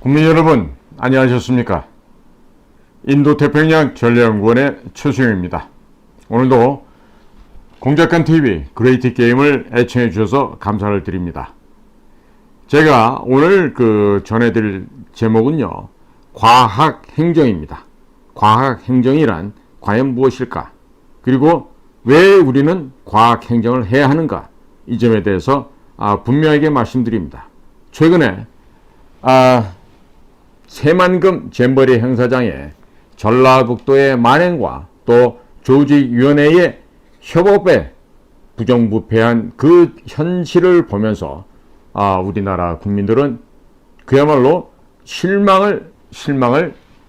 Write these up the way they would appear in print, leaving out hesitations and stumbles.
국민 여러분, 안녕하셨습니까? 인도태평양 전략연구원의 최수영입니다. 오늘도 공작관TV 그레이트 게임을 애청해 주셔서 감사를 드립니다. 제가 오늘 전해드릴 제목은요, 과학행정입니다. 과학행정이란 과연 무엇일까? 그리고 왜 우리는 과학행정을 해야 하는가? 이 점에 대해서 분명하게 말씀드립니다. 최근에 새만금 잼버리 행사장에 전라북도의 만행과 또 조직위원회의 협업에 부정부패한 그 현실을 보면서 우리나라 국민들은 그야말로 실망을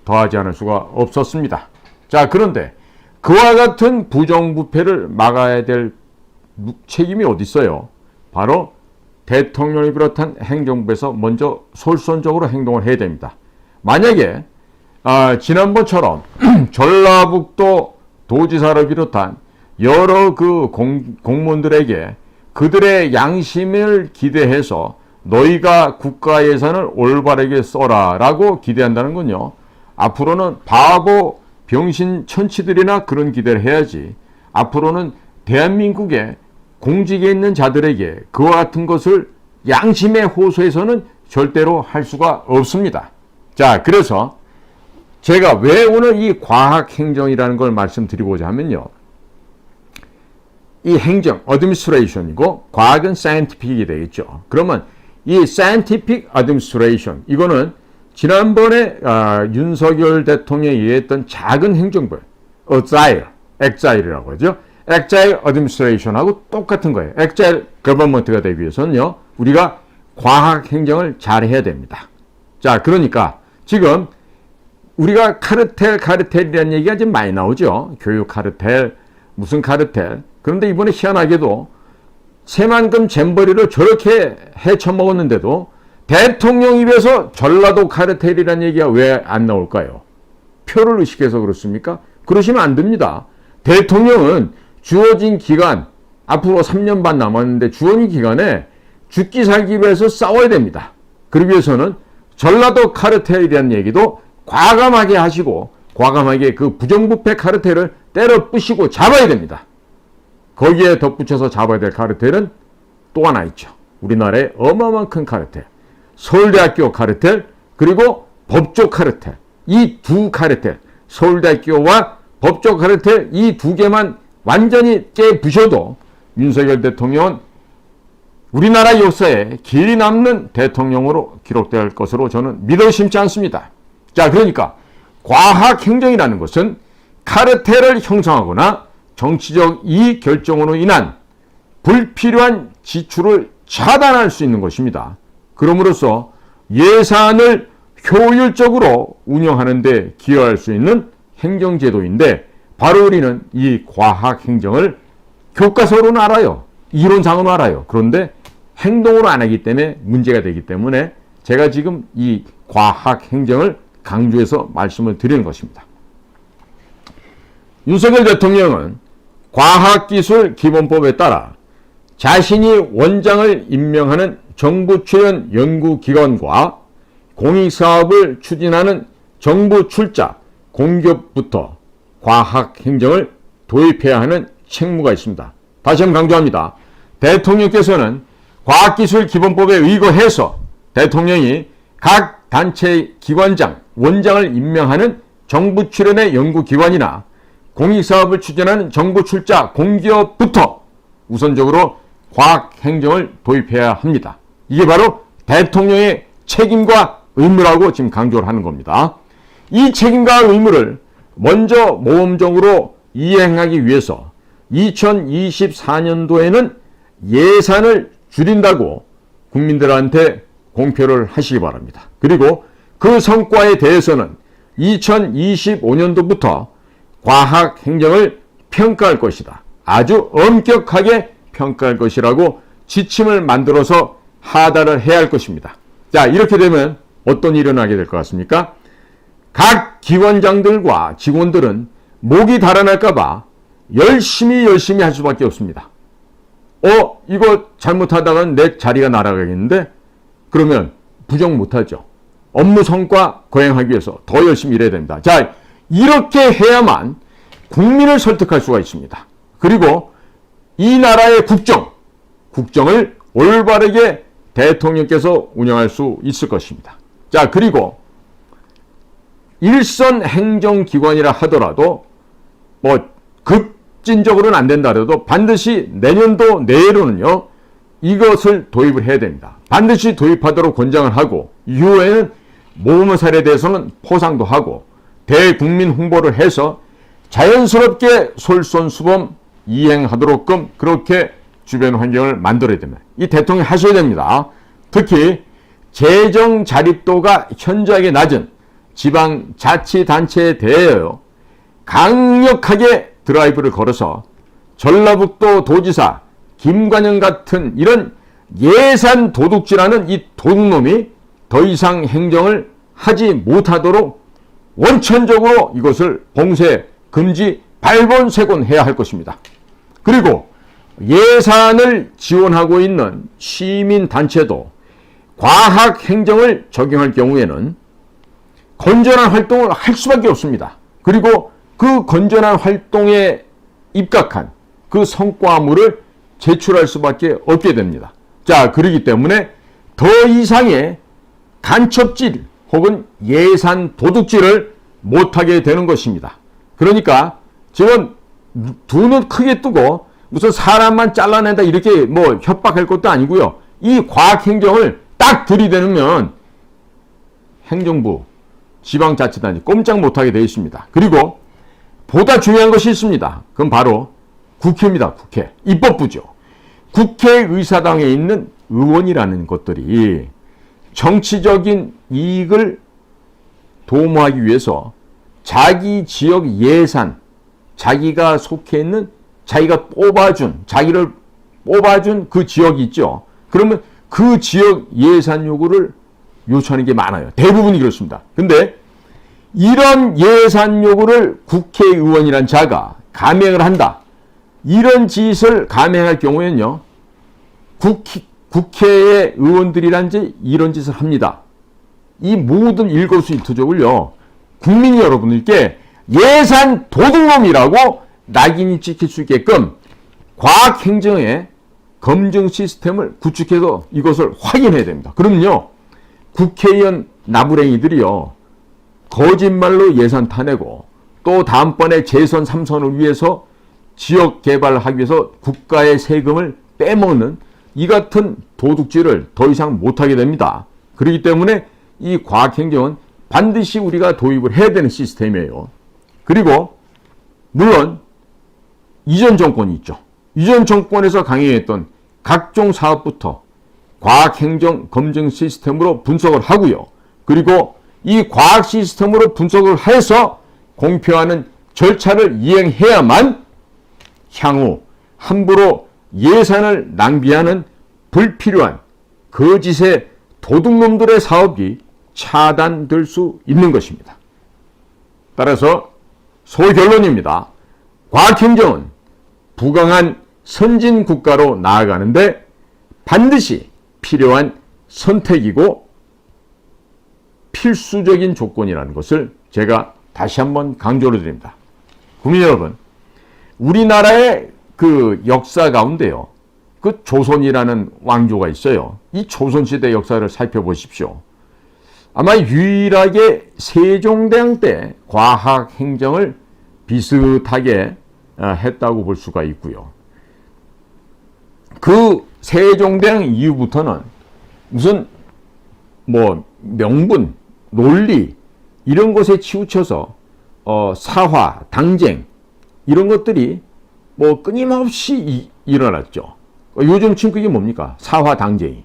더하지 않을 수가 없었습니다. 자, 그런데 그와 같은 부정부패를 막아야 될 책임이 어디 있어요? 바로 대통령이 비롯한 행정부에서 먼저 솔선적으로 행동을 해야 됩니다. 만약에 지난번처럼 전라북도 도지사를 비롯한 여러 공무원들에게 그들의 양심을 기대해서 너희가 국가 예산을 올바르게 써라 라고 기대한다는 건요, 앞으로는 바보 병신 천치들이나 그런 기대를 해야지, 앞으로는 대한민국의 공직에 있는 자들에게 그와 같은 것을 양심에 호소해서는 절대로 할 수가 없습니다. 자, 그래서 제가 왜 오늘 이 과학행정이라는 걸 말씀드리고자 하면요, 이 행정, administration이고 과학은 scientific이 되겠죠. 그러면 이 scientific administration, 이거는 지난번에 윤석열 대통령이 얘기했던 작은 행정부, agile이라고 하죠. agile administration하고 똑같은 거예요. agile government가 되기 위해서는요, 우리가 과학행정을 잘 해야 됩니다. 자, 그러니까 지금 우리가 카르텔이라는 얘기가 좀 많이 나오죠. 교육 카르텔, 무슨 카르텔. 그런데 이번에 희한하게도 새만금 잼버리를 저렇게 헤쳐먹었는데도 대통령 입에서 전라도 카르텔이라는 얘기가 왜 안 나올까요? 표를 의식해서 그렇습니까? 그러시면 안 됩니다. 대통령은 주어진 기간, 앞으로 3년 반 남았는데 주어진 기간에 죽기 살기 위해서 싸워야 됩니다. 그러기 위해서는 전라도 카르텔이라는 얘기도 과감하게 하시고 과감하게 그 부정부패 카르텔을 때려 부시고 잡아야 됩니다. 거기에 덧붙여서 잡아야 될 카르텔은 또 하나 있죠. 우리나라의 어마어마한 큰 카르텔, 서울대학교 카르텔, 그리고 법조 카르텔. 이 두 카르텔, 서울대학교와 법조 카르텔, 이 두 개만 완전히 깨부셔도 윤석열 대통령은 우리나라 역사에 길이 남는 대통령으로 기록될 것으로 저는 믿어 심지 않습니다. 자, 그러니까 과학행정이라는 것은 카르텔을 형성하거나 정치적 이익 결정으로 인한 불필요한 지출을 차단할 수 있는 것입니다. 그럼으로써 예산을 효율적으로 운영하는 데 기여할 수 있는 행정제도인데, 바로 우리는 이 과학행정을 교과서로는 알아요. 이론상으로 알아요. 그런데 행동으로 안 하기 때문에 문제가 되기 때문에 제가 지금 이 과학행정을 강조해서 말씀을 드리는 것입니다. 윤석열 대통령은 과학기술기본법에 따라 자신이 원장을 임명하는 정부 출연 연구기관과 공익사업을 추진하는 정부 출자, 공기업부터 과학행정을 도입해야 하는 책무가 있습니다. 다시 한번 강조합니다. 대통령께서는 과학기술기본법에 의거해서 대통령이 각 단체 기관장, 원장을 임명하는 정부 출연의 연구기관이나 공익사업을 추진하는 정부 출자 공기업부터 우선적으로 과학행정을 도입해야 합니다. 이게 바로 대통령의 책임과 의무라고 지금 강조를 하는 겁니다. 이 책임과 의무를 먼저 모범적으로 이행하기 위해서 2024년도에는 예산을 줄인다고 국민들한테 공표를 하시기 바랍니다. 그리고 그 성과에 대해서는 2025년도부터 과학행정을 평가할 것이다. 아주 엄격하게 평가할 것이라고 지침을 만들어서 하달을 해야 할 것입니다. 자, 이렇게 되면 어떤 일이 일어나게 될 것 같습니까? 각 기관장들과 직원들은 목이 달아날까봐 열심히 할 수밖에 없습니다. 이거 잘못하다가는 내 자리가 날아가겠는데? 그러면 부정 못하죠. 업무 성과 거행하기 위해서 더 열심히 일해야 됩니다. 자, 이렇게 해야만 국민을 설득할 수가 있습니다. 그리고 이 나라의 국정을 올바르게 대통령께서 운영할 수 있을 것입니다. 자, 그리고 일선 행정기관이라 하더라도 급진적으로는 안 된다 해도 반드시 내년도 내로는요, 이것을 도입을 해야 됩니다. 반드시 도입하도록 권장을 하고, 이후에는 모범 사례에 대해서는 포상도 하고, 대국민 홍보를 해서 자연스럽게 솔선수범 이행하도록끔 그렇게 주변 환경을 만들어야 됩니다. 이 대통령이 하셔야 됩니다. 특히 재정 자립도가 현저하게 낮은 지방자치단체에 대하여 강력하게 드라이브를 걸어서 전라북도 도지사 김관영 같은 이런 예산 도둑질하는 이 도둑놈이 더 이상 행정을 하지 못하도록 원천적으로 이것을 봉쇄, 금지, 발본색원해야 할 것입니다. 그리고 예산을 지원하고 있는 시민단체도 과학행정을 적용할 경우에는 건전한 활동을 할 수밖에 없습니다. 그리고 그 건전한 활동에 입각한 그 성과물을 제출할 수밖에 없게 됩니다. 자, 그렇기 때문에 더 이상의 간첩질 혹은 예산 도둑질을 못하게 되는 것입니다. 그러니까 지금 두 눈 크게 뜨고 무슨 사람만 잘라낸다 이렇게 협박할 것도 아니고요. 이 과학행정을 딱 들이대면 행정부, 지방자치단체 꼼짝 못하게 되어 있습니다. 그리고 보다 중요한 것이 있습니다. 그건 바로 국회입니다. 국회. 입법부죠. 국회의사당에 있는 의원이라는 것들이 정치적인 이익을 도모하기 위해서 자기 지역 예산, 자기가 속해 있는 자기를 뽑아준 그 지역이 있죠. 그러면 그 지역 예산 요구를 요청하는 게 많아요. 대부분이 그렇습니다. 근데 이런 예산 요구를 국회의원이란 자가 감행을 한다. 이런 짓을 감행할 경우에는요, 국회의 의원들이란지 이런 짓을 합니다. 이 모든 일거수일투족을요, 국민 여러분들께 예산 도둑놈이라고 낙인이 찍힐 수 있게끔 과학행정의 검증 시스템을 구축해서 이것을 확인해야 됩니다. 그러면요, 국회의원 나부랭이들이요, 거짓말로 예산 타내고 또 다음번에 재선 3선을 위해서 지역 개발을 하기 위해서 국가의 세금을 빼먹는 이 같은 도둑질을 더 이상 못하게 됩니다. 그렇기 때문에 이 과학행정은 반드시 우리가 도입을 해야 되는 시스템이에요. 그리고 물론 이전 정권이 있죠. 이전 정권에서 강행했던 각종 사업부터 과학행정 검증 시스템으로 분석을 하고요. 그리고 이 과학 시스템으로 분석을 해서 공표하는 절차를 이행해야만 향후 함부로 예산을 낭비하는 불필요한 거짓의 도둑놈들의 사업이 차단될 수 있는 것입니다. 따라서 소결론입니다. 과학행정은 부강한 선진국가로 나아가는데 반드시 필요한 선택이고 필수적인 조건이라는 것을 제가 다시 한번 강조를 드립니다. 국민 여러분, 우리나라의 그 역사 가운데요, 그 조선이라는 왕조가 있어요. 이 조선시대 역사를 살펴보십시오. 아마 유일하게 세종대왕 때 과학행정을 비슷하게 했다고 볼 수가 있고요. 그 세종대왕 이후부터는 무슨 명분, 논리 이런 것에 치우쳐서 사화, 당쟁 이런 것들이 끊임없이 일어났죠. 요즘 지금 그게 뭡니까? 사화, 당쟁이.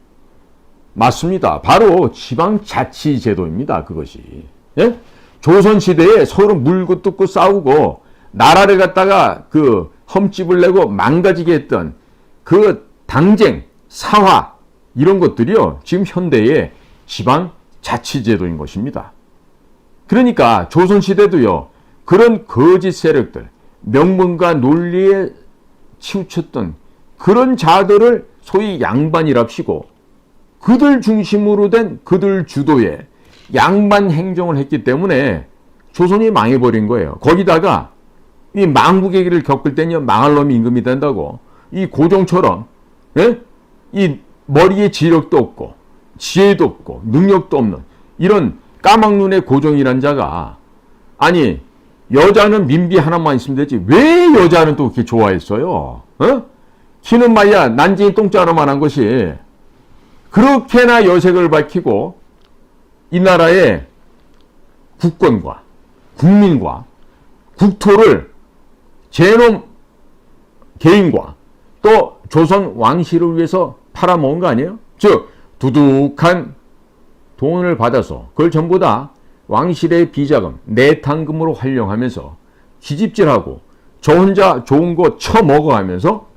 맞습니다. 바로 지방자치제도입니다. 그것이. 예? 조선시대에 서로 물고 뜯고 싸우고 나라를 갖다가 그 험집을 내고 망가지게 했던 그 당쟁, 사화 이런 것들이요, 지금 현대의 지방자치제도인 것입니다. 그러니까 조선시대도요, 그런 거짓 세력들, 명분과 논리에 치우쳤던 그런 자들을 소위 양반이랍시고 그들 중심으로 된 그들 주도의 양반 행정을 했기 때문에 조선이 망해버린 거예요. 거기다가 이 망국의 길을 겪을 때는 망할 놈이 임금이 된다고. 이 고종처럼 예? 이 머리에 지력도 없고 지혜도 없고 능력도 없는 이런 까막눈의 고종이란 자가 아니 여자는 민비 하나만 있으면 되지 왜 여자는 또 그렇게 좋아했어요? 어? 키는 말이야 난징이 똥자루만한 것이 그렇게나 여색을 밝히고 이 나라의 국권과 국민과 국토를 제놈 개인과 또 조선 왕실을 위해서 팔아먹은 거 아니에요? 즉 두둑한 돈을 받아서 그걸 전부 다 왕실의 비자금, 내탕금으로 활용하면서 기집질하고 저 혼자 좋은 거 처먹어가면서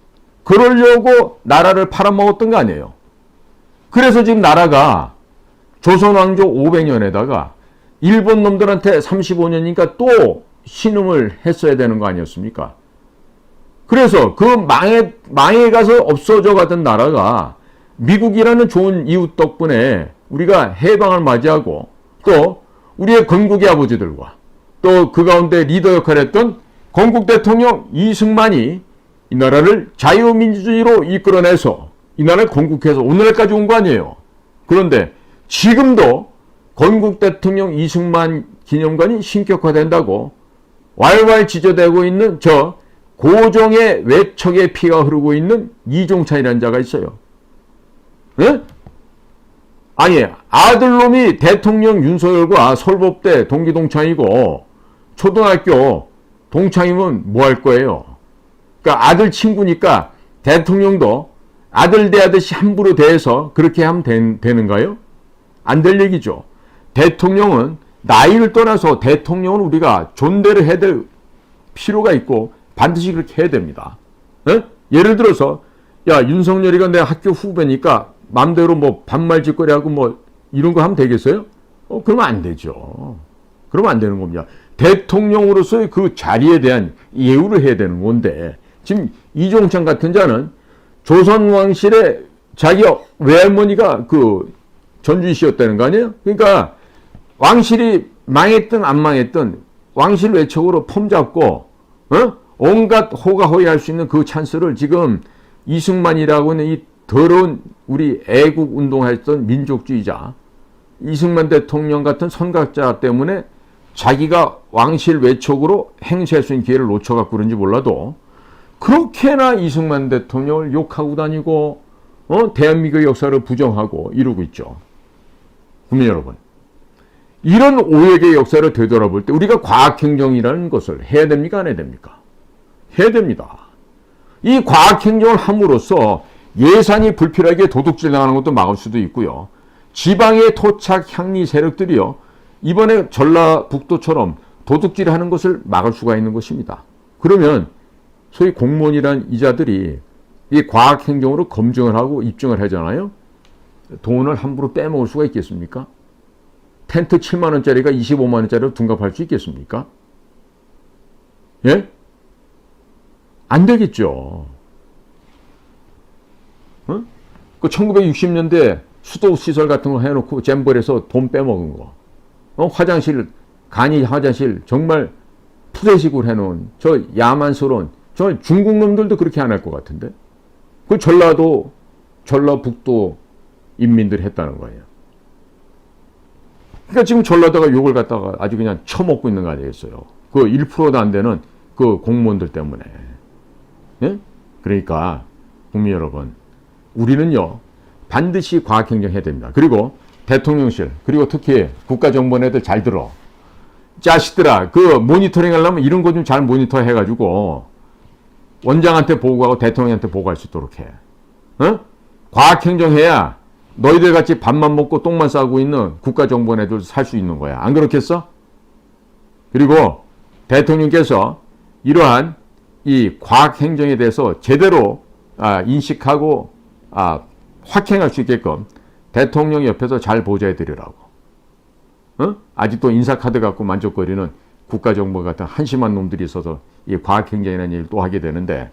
그러려고 나라를 팔아먹었던 거 아니에요. 그래서 지금 나라가 조선 왕조 500년에다가 일본 놈들한테 35년이니까 또 신음을 했어야 되는 거 아니었습니까? 그래서 그 망해 가서 없어져 가던 나라가 미국이라는 좋은 이웃 덕분에 우리가 해방을 맞이하고 또 우리의 건국의 아버지들과 또 그 가운데 리더 역할을 했던 건국 대통령 이승만이 이 나라를 자유민주주의로 이끌어내서 이 나라를 건국해서 오늘날까지 온 거 아니에요. 그런데 지금도 건국 대통령 이승만 기념관이 신격화된다고 왈왈 지저대고 있는 저 고종의 외척의 피가 흐르고 있는 이종찬이라는 자가 있어요. 네? 아니 아들놈이 대통령 윤석열과 서울법대 동기동창이고 초등학교 동창이면 뭐 할 거예요? 그러니까 아들 친구니까 대통령도 아들 대하듯이 함부로 대해서 그렇게 하면 되는가요? 안 될 얘기죠. 대통령은 나이를 떠나서 대통령은 우리가 존대를 해야 될 필요가 있고 반드시 그렇게 해야 됩니다. 네? 예를 들어서 야 윤석열이가 내 학교 후배니까 맘대로 뭐 반말짓거리 하고 뭐 이런 거 하면 되겠어요? 그러면 안 되죠. 그러면 안 되는 겁니다. 대통령으로서의 그 자리에 대한 예우를 해야 되는 건데 지금 이종찬 같은 자는 조선 왕실의 자기 외할머니가 그 전주희 씨였다는 거 아니에요? 그러니까 왕실이 망했든 안 망했든 왕실 외척으로 폼 잡고 온갖 호가호위할 수 있는 그 찬스를 지금 이승만이라고 하는 이 더러운 우리 애국 운동했던 민족주의자 이승만 대통령 같은 선각자 때문에 자기가 왕실 외척으로 행세할 수 있는 기회를 놓쳐갖고 그런지 몰라도 그렇게나 이승만 대통령을 욕하고 다니고 대한민국 역사를 부정하고 이러고 있죠. 국민 여러분, 이런 오역의 역사를 되돌아볼 때 우리가 과학행정이라는 것을 해야 됩니까? 안 해야 됩니까? 해야 됩니다. 이 과학행정을 함으로써 예산이 불필요하게 도둑질 당하는 것도 막을 수도 있고요. 지방의 토착 향리 세력들이요. 이번에 전라북도처럼 도둑질하는 것을 막을 수가 있는 것입니다. 그러면 소위 공무원이란 이자들이 이 과학행정으로 검증을 하고 입증을 하잖아요. 돈을 함부로 빼먹을 수가 있겠습니까? 텐트 7만 원짜리가 25만 원짜리로 둔갑할 수 있겠습니까? 예? 안 되겠죠. 그 1960년대 수도 시설 같은 거 해놓고 잼벌에서 돈 빼먹은 거. 화장실, 간이 화장실 정말 푸대식으로 해놓은 저 야만스러운 저 중국 놈들도 그렇게 안 할 것 같은데. 그 전라북도 인민들이 했다는 거예요. 그러니까 지금 전라도가 욕을 갖다가 아주 그냥 처먹고 있는 거 아니겠어요. 그 1%도 안 되는 그 공무원들 때문에. 예? 그러니까 국민 여러분, 우리는요 반드시 과학행정 해야 됩니다. 그리고 대통령실 그리고 특히 국가정보원애들 잘 들어. 자식들아, 그 모니터링 하려면 이런 거 좀 잘 모니터 해가지고 원장한테 보고하고 대통령한테 보고할 수 있도록 해. 과학행정해야 너희들 같이 밥만 먹고 똥만 싸고 있는 국가정보원애들 살 수 있는 거야. 안 그렇겠어? 그리고 대통령께서 이러한 이 과학행정에 대해서 제대로 인식하고 확행할 수 있게끔 대통령 옆에서 잘 보좌해 드리라고. 아직도 인사카드 갖고 만족거리는 국가정보 같은 한심한 놈들이 있어서 이 과학행정이라는 일을 또 하게 되는데,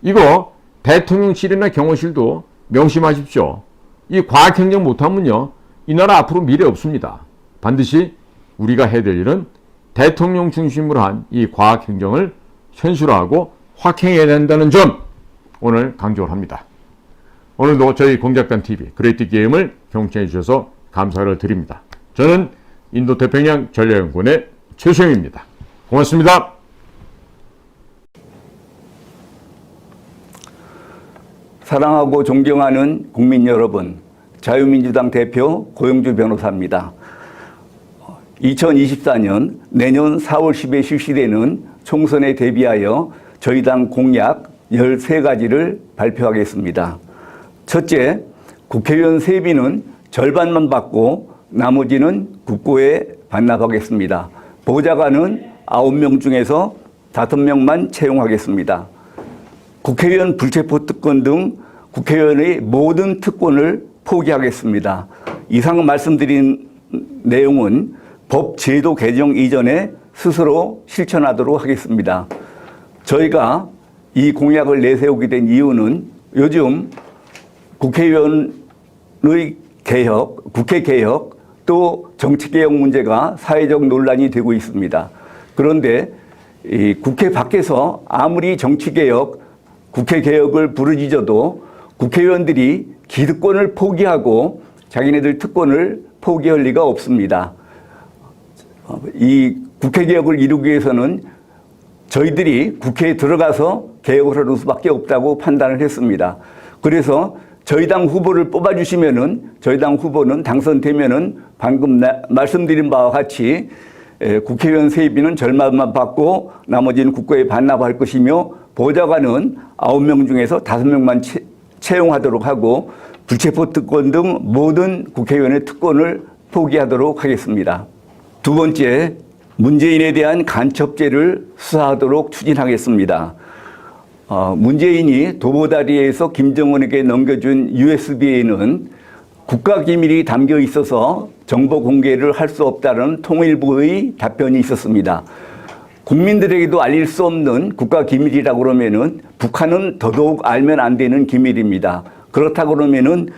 이거 대통령실이나 경호실도 명심하십시오. 이 과학행정 못하면요 이 나라 앞으로 미래 없습니다. 반드시 우리가 해야 될 일은 대통령 중심으로 한 이 과학행정을 현실화하고 확행해야 된다는 점 오늘 강조를 합니다. 오늘도 저희 공작단 TV 그레이트 게임을 경청해 주셔서 감사를 드립니다. 저는 인도태평양 전략연구원의 최수영입니다. 고맙습니다. 사랑하고 존경하는 국민 여러분, 자유민주당 대표 고영주 변호사입니다. 2024년 내년 4월 10일 실시되는 총선에 대비하여 저희 당 공약 13가지를 발표하겠습니다. 첫째, 국회의원 세비는 절반만 받고 나머지는 국고에 반납하겠습니다. 보좌관은 9명 중에서 5명만 채용하겠습니다. 국회의원 불체포 특권 등 국회의원의 모든 특권을 포기하겠습니다. 이상 말씀드린 내용은 법 제도 개정 이전에 스스로 실천하도록 하겠습니다. 저희가 이 공약을 내세우게 된 이유는 요즘 국회의원의 개혁, 국회 개혁, 또 정치 개혁 문제가 사회적 논란이 되고 있습니다. 그런데 이 국회 밖에서 아무리 정치 개혁, 국회 개혁을 부르짖어도 국회의원들이 기득권을 포기하고 자기네들 특권을 포기할 리가 없습니다. 이 국회 개혁을 이루기 위해서는 저희들이 국회에 들어가서 개혁을 하는 수밖에 없다고 판단을 했습니다. 그래서 저희 당 후보를 뽑아주시면은 저희 당 후보는 당선되면은 방금 말씀드린 바와 같이 국회의원 세비는 절반만 받고 나머지는 국고에 반납할 것이며 보좌관은 9명 중에서 5명만 채용하도록 하고 불체포 특권 등 모든 국회의원의 특권을 포기하도록 하겠습니다. 두 번째, 문재인에 대한 간첩죄를 수사하도록 추진하겠습니다. 문재인이 도보다리에서 김정은에게 넘겨준 USB에는 국가기밀이 담겨 있어서 정보 공개를 할 수 없다는 통일부의 답변이 있었습니다. 국민들에게도 알릴 수 없는 국가기밀이라고 그러면은 북한은 더더욱 알면 안 되는 기밀입니다. 그렇다고 그러면은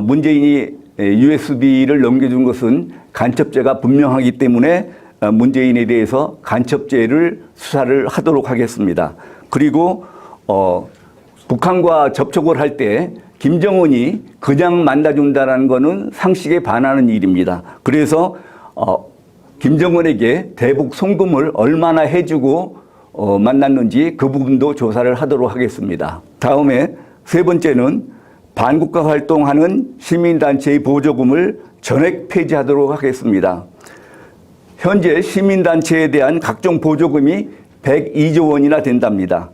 문재인이 USB를 넘겨준 것은 간첩죄가 분명하기 때문에 문재인에 대해서 간첩죄를 수사를 하도록 하겠습니다. 그리고 북한과 접촉을 할 때 김정은이 그냥 만나준다는 것은 상식에 반하는 일입니다. 그래서 김정은에게 대북 송금을 얼마나 해주고 만났는지 그 부분도 조사를 하도록 하겠습니다. 다음에 세 번째는 반국가 활동하는 시민단체의 보조금을 전액 폐지하도록 하겠습니다. 현재 시민단체에 대한 각종 보조금이 102조 원이나 된답니다.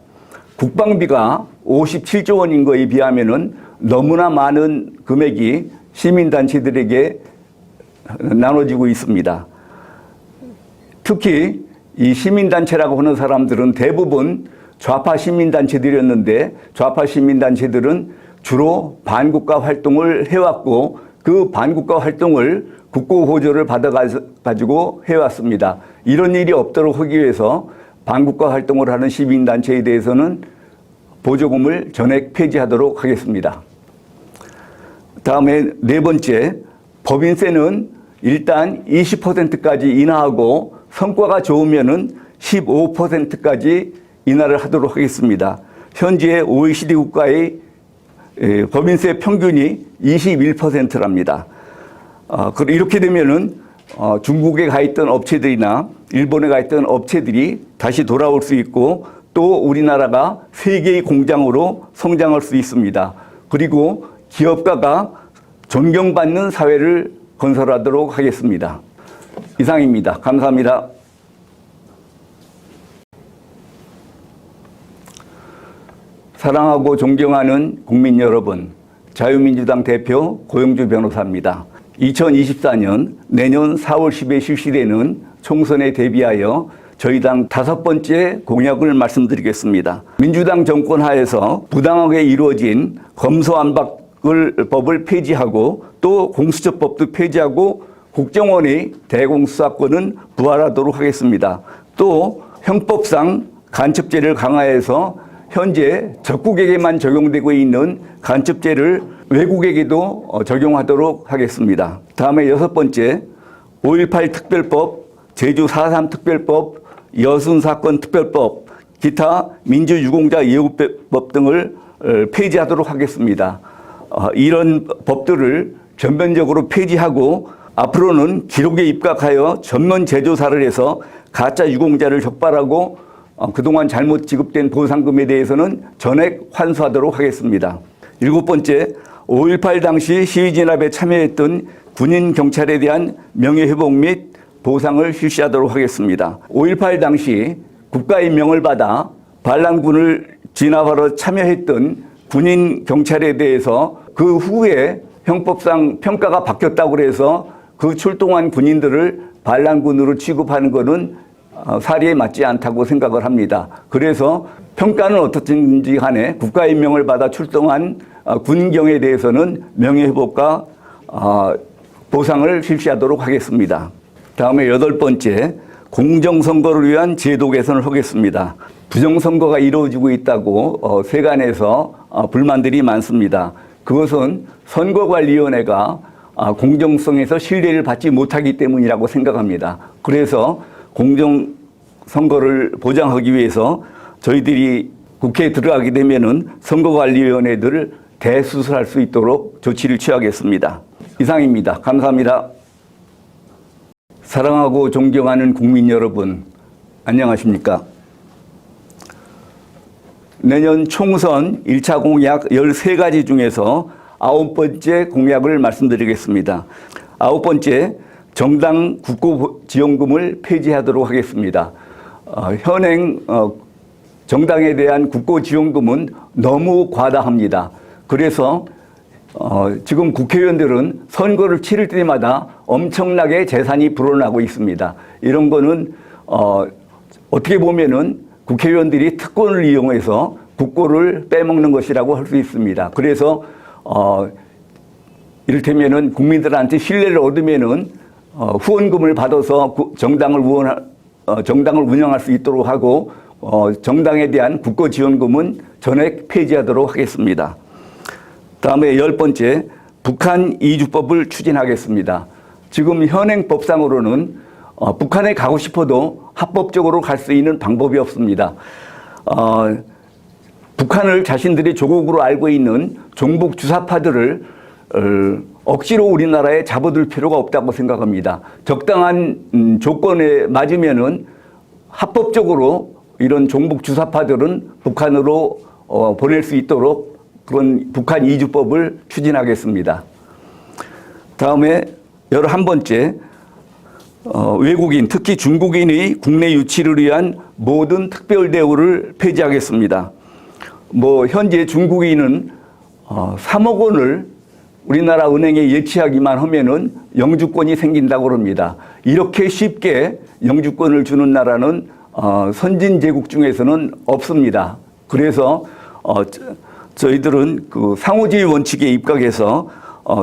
국방비가 57조 원인 거에 비하면은 너무나 많은 금액이 시민단체들에게 나눠지고 있습니다. 특히 이 시민단체라고 하는 사람들은 대부분 좌파 시민단체들이었는데 좌파 시민단체들은 주로 반국가 활동을 해왔고 그 반국가 활동을 국고 보조를 받아가지고 해왔습니다. 이런 일이 없도록 하기 위해서 반국가 활동을 하는 시민단체에 대해서는 보조금을 전액 폐지하도록 하겠습니다. 다음에 네 번째, 법인세는 일단 20%까지 인하하고 성과가 좋으면은 15%까지 인하를 하도록 하겠습니다. 현재 OECD 국가의 법인세 평균이 21%랍니다. 이렇게 되면은 중국에 가 있던 업체들이나 일본에 가 있던 업체들이 다시 돌아올 수 있고 또 우리나라가 세계의 공장으로 성장할 수 있습니다. 그리고 기업가가 존경받는 사회를 건설하도록 하겠습니다. 이상입니다. 감사합니다. 사랑하고 존경하는 국민 여러분, 자유민주당 대표 고영주 변호사입니다. 2024년 내년 4월 10일 실시되는 총선에 대비하여 저희 당 5번째 공약을 말씀드리겠습니다. 민주당 정권 하에서 부당하게 이루어진 검소안박법을 폐지하고 또 공수처법도 폐지하고 국정원의 대공수사권은 부활하도록 하겠습니다. 또 형법상 간첩죄를 강화해서 현재 적국에게만 적용되고 있는 간첩죄를 외국에게도 적용하도록 하겠습니다. 다음에 6번째, 5.18 특별법, 제주 4.3 특별법, 여순사건 특별법, 기타 민주유공자 예우법 등을 폐지하도록 하겠습니다. 이런 법들을 전면적으로 폐지하고 앞으로는 기록에 입각하여 전면 재조사를 해서 가짜 유공자를 적발하고 그동안 잘못 지급된 보상금에 대해서는 전액 환수하도록 하겠습니다. 7번째, 5.18 당시 시위 진압에 참여했던 군인 경찰에 대한 명예회복 및 보상을 실시하도록 하겠습니다. 5.18 당시 국가임명을 받아 반란군을 진압하러 참여했던 군인 경찰에 대해서 그 후에 형법상 평가가 바뀌었다고 해서 그 출동한 군인들을 반란군으로 취급하는 것은 사리에 맞지 않다고 생각을 합니다. 그래서 평가는 어떻든지 간에 국가임명을 받아 출동한 군경에 대해서는 명예회복과 보상을 실시하도록 하겠습니다. 다음에 8번째, 공정선거를 위한 제도 개선을 하겠습니다. 부정선거가 이루어지고 있다고 세간에서 불만들이 많습니다. 그것은 선거관리위원회가 공정성에서 신뢰를 받지 못하기 때문이라고 생각합니다. 그래서 공정선거를 보장하기 위해서 저희들이 국회에 들어가게 되면은 선거관리위원회들을 대수술할 수 있도록 조치를 취하겠습니다. 이상입니다. 감사합니다. 사랑하고 존경하는 국민 여러분, 안녕하십니까? 내년 총선 1차 공약 13가지 중에서 9번째 공약을 말씀드리겠습니다. 9번째, 정당 국고지원금을 폐지하도록 하겠습니다. 현행 정당에 대한 국고지원금은 너무 과다합니다. 그래서 지금 국회의원들은 선거를 치를 때마다 엄청나게 재산이 불어나고 있습니다. 이런 거는 어떻게 보면은 국회의원들이 특권을 이용해서 국고를 빼먹는 것이라고 할 수 있습니다. 그래서 이를테면은 국민들한테 신뢰를 얻으면은 후원금을 받아서 정당을 운영할 수 있도록 하고 정당에 대한 국고지원금은 전액 폐지하도록 하겠습니다. 다음에 10번째, 북한 이주법을 추진하겠습니다. 지금 현행 법상으로는 북한에 가고 싶어도 합법적으로 갈 수 있는 방법이 없습니다. 북한을 자신들이 조국으로 알고 있는 종북 주사파들을 억지로 우리나라에 잡아둘 필요가 없다고 생각합니다. 적당한 조건에 맞으면은 합법적으로 이런 종북 주사파들은 북한으로 보낼 수 있도록 그런 북한 이주법을 추진하겠습니다. 다음에 11번째, 외국인, 특히 중국인의 국내 유치를 위한 모든 특별 대우를 폐지하겠습니다. 현재 중국인은 3억 원을 우리나라 은행에 예치하기만 하면은 영주권이 생긴다고 합니다. 이렇게 쉽게 영주권을 주는 나라는 선진제국 중에서는 없습니다. 그래서 저희들은 그 상호주의 원칙에 입각해서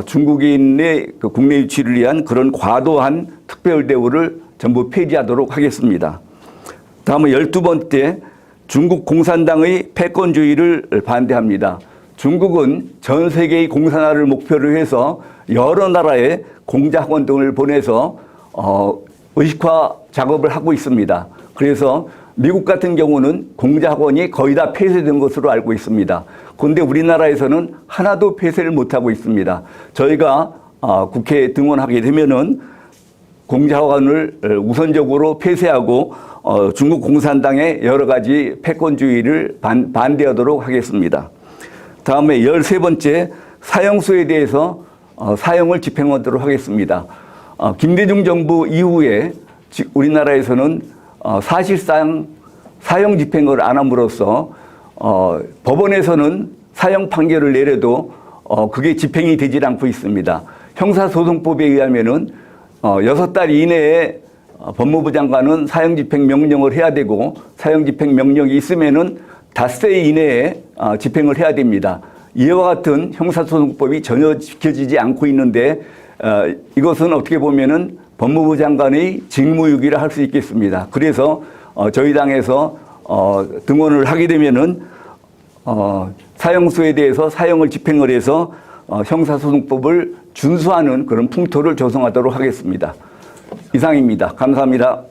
중국인의 그 국내 유치를 위한 그런 과도한 특별 대우를 전부 폐지하도록 하겠습니다. 다음은 12번째, 중국 공산당의 패권주의를 반대합니다. 중국은 전 세계의 공산화를 목표로 해서 여러 나라에 공자학원 등을 보내서 의식화 작업을 하고 있습니다. 그래서 미국 같은 경우는 공자학원이 거의 다 폐쇄된 것으로 알고 있습니다. 그런데 우리나라에서는 하나도 폐쇄를 못하고 있습니다. 저희가 국회에 등원하게 되면은 공자학원을 우선적으로 폐쇄하고 중국 공산당의 여러 가지 패권주의를 반대하도록 하겠습니다. 다음에 13번째, 사형수에 대해서 사형을 집행하도록 하겠습니다. 김대중 정부 이후에 우리나라에서는 사실상 사형 집행을 안 함으로써 법원에서는 사형 판결을 내려도 그게 집행이 되질 않고 있습니다. 형사소송법에 의하면은 6달 이내에 법무부 장관은 사형 집행 명령을 해야 되고 사형 집행 명령이 있으면은 닷새 이내에 집행을 해야 됩니다. 이와 같은 형사소송법이 전혀 지켜지지 않고 있는데 이것은 어떻게 보면은 법무부 장관의 직무유기라 할 수 있겠습니다. 그래서 저희 당에서 등원을 하게 되면은 사형수에 대해서 사형을 집행을 해서 형사소송법을 준수하는 그런 풍토를 조성하도록 하겠습니다. 이상입니다. 감사합니다.